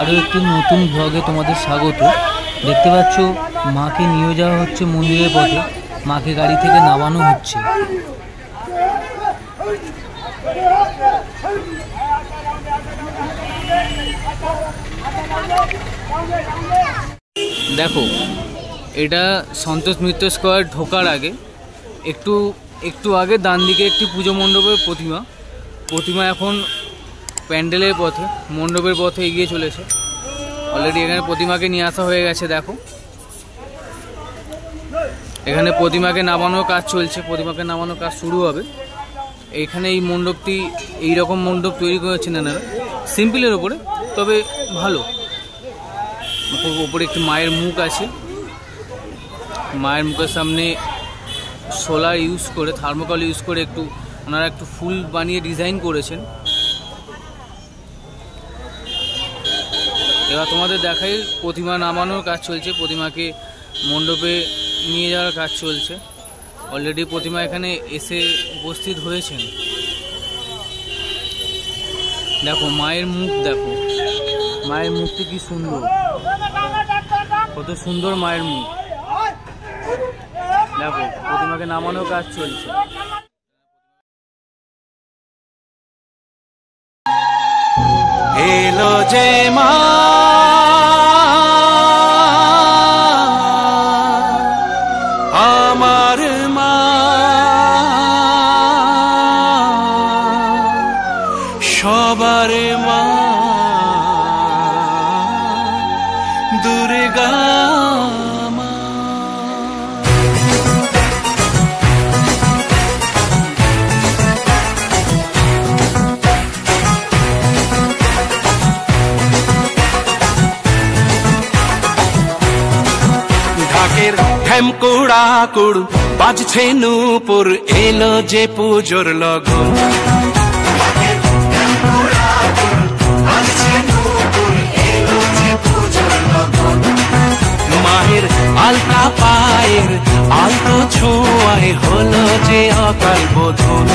আরও একটি নতুন ব্লগে তোমাদের স্বাগত। দেখতে পাচ্ছ মাকে নিয়ে যাওয়া হচ্ছে মন্দিরের পথে, মাকে গাড়ি থেকে নামানো হচ্ছে। দেখো, এটা সন্তোষ মিত্র স্কোয়ার ঢোকার আগে একটু আগে ডান দিকে একটি পুজো মণ্ডপের প্রতিমা এখন প্যান্ডেলের পথে, মণ্ডপের পথে এগিয়ে চলেছে। অলরেডি এখানে প্রতিমাকে নিয়ে আসা হয়ে গেছে। দেখো, এখানে প্রতিমাকে নামানোর কাজ চলছে, প্রতিমাকে নামানোর কাজ শুরু হবে। এইখানে এই মণ্ডপটি, এইরকম মণ্ডপ তৈরি করেছেন এনারা, সিম্পলের ওপরে, তবে ভালো। ওপরে একটি মায়ের মুখ আছে, মায়ের মুখের সামনে সোলার ইউজ করে, থার্মোকল ইউজ করে ওনারা একটু ফুল বানিয়ে ডিজাইন করেছেন। এবার তোমাদের দেখাই প্রতিমা নামানোর কাজ চলছে, প্রতিমাকে মণ্ডপে নিয়ে যাওয়ার কাজ চলছে। অলরেডি প্রতিমা এখানে এসে উপস্থিত হয়েছেন। দেখো মায়ের মুখ, দেখো মায়ের মুখটি কি সুন্দর, কত সুন্দর মায়ের মুখ। দেখো প্রতিমাকে নামানোর কাজ চলছে। এলো যে মা আমার মা, সবার মা দুর্গা মা। ঢাকের ঢ্যামকুড়াকুড় বাজছে নূপুর, এলো যে পুজোর লগন। মায়ের আলতা পায়ের আলতো ছোঁয়ায় হলো যে অকাল বোধন।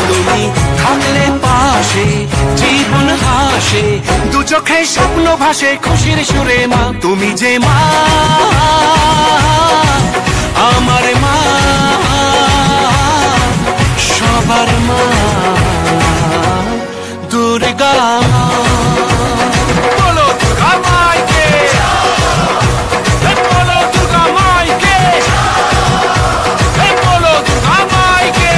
তুমি থাকলে পাশে জীবন হাসে, দু চোখে স্বপ্ন ভাসে খুশির সুরে মা। তুমি যে মা আমার মা, সবার মা দুর্গা মা। বলো দুর্গা মাইকে, বলো দুর্গা মাইকে, বলো দুর্গা মাইকে।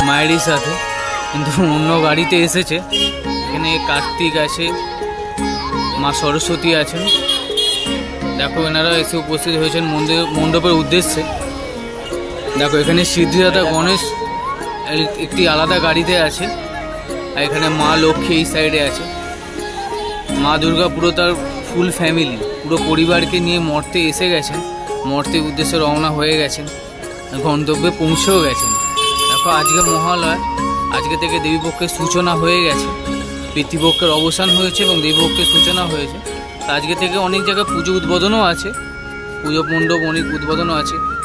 মায়েরই সাথে কিন্তু অন্য গাড়িতে এসেছে। এখানে কার্তিক আছে, মা সরস্বতী আছেন। দেখো এনারা এসে উপস্থিত হয়েছেন মণ্ডপের উদ্দেশ্যে। দেখো এখানে সিদ্ধিদাতা গণেশ একটি আলাদা গাড়িতে আছে, আর এখানে মা লক্ষ্মী এই সাইডে আছে। মা দুর্গা পুরো তার ফুল ফ্যামিলি, পুরো পরিবারকে নিয়ে মর্তে এসে গেছেন, মর্তের উদ্দেশ্যে রওনা হয়ে গেছেন, গন্তব্যে পৌঁছেও গেছেন। দেখো আজকে মহালয়া, আজকে থেকে দেবীপক্ষের সূচনা হয়ে গেছে, পিতৃপক্ষের অবসান হয়েছে এবং দেবীপক্ষের সূচনা হয়েছে। আজকে থেকে অনেক জায়গায় পুজো উদ্বোধনও আছে, পুজো মণ্ডপ অনেক উদ্বোধনও আছে।